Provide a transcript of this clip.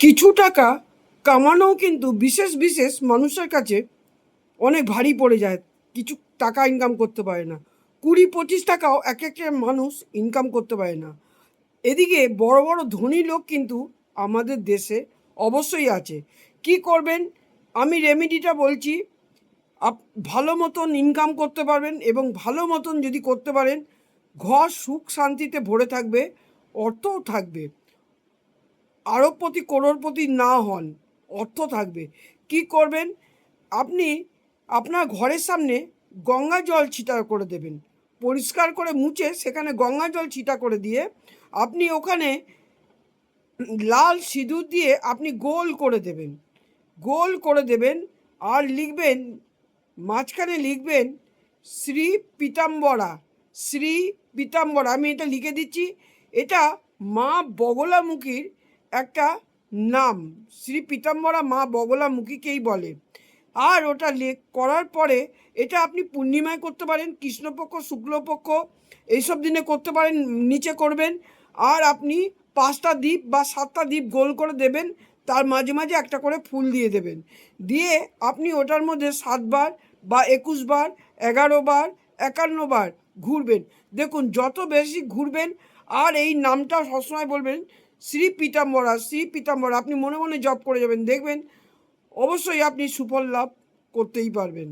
কিছু টাকা কামানোও কিন্তু বিশেষ বিশেষ মানুষের কাছে অনেক ভারী পড়ে যায়। কিছু টাকা ইনকাম করতে পারে না। 20-25 টাকাও এক একটা মানুষ ইনকাম করতে পারে না। এদিকে বড় বড় ধনী লোক কিন্তু আমাদের দেশে অবশ্যই আছে। কি করবেন? আমি রেমেডিটা বলছি। আপ ভালো মতন ইনকাম করতে পারবেন, এবং ভালো মতন যদি করতে পারেন, ঘর সুখ শান্তিতে ভরে থাকবে, অর্থও থাকবে। আরবপতি করোড়পতি না হন, অর্থ থাকবে। কি করবেন? আপনি আপনার ঘরের সামনে গঙ্গা জল ছিটা করে দেবেন। পরিষ্কার করে মুছে সেখানে গঙ্গা জল ছিটা করে দিয়ে আপনি ওখানে লাল সিঁদুর দিয়ে আপনি গোল করে দেবেন। গোল করে দেবেন আর লিখবেন, মাঝখানে লিখবেন শ্রী পীতাম্বরা। শ্রী পীতাম্বরা, আমি এটা লিখে দিচ্ছি। এটা মা বগলামুখীর একটা নাম। শ্রী পীতাম্বরা মা বগলামুখীকেই বলে। আর ওটা করার পরে এটা আপনি পূর্ণিমায় করতে পারেন, কৃষ্ণপক্ষ, শুক্লপক্ষ, এইসব দিনে করতে পারেন, নিচে করবেন। আর আপনি 5টা দ্বীপ বা 7টা দ্বীপ গোল করে দেবেন, তার মাঝে মাঝে একটা করে ফুল দিয়ে দেবেন। দিয়ে আপনি ওটার মধ্যে 7 বার বা 21 বার, 11 বার, 51 বার ঘুরবেন। দেখুন, যত বেশি ঘুরবেন, আর এই নামটা সবসময় বলবেন, শ্রী পীতাম্বরা, শ্রী পীতাম্বরা। আপনি মনে মনে জপ করে যাবেন, দেখবেন অবশ্যই আপনি সুফল লাভ করতেই পারবেন।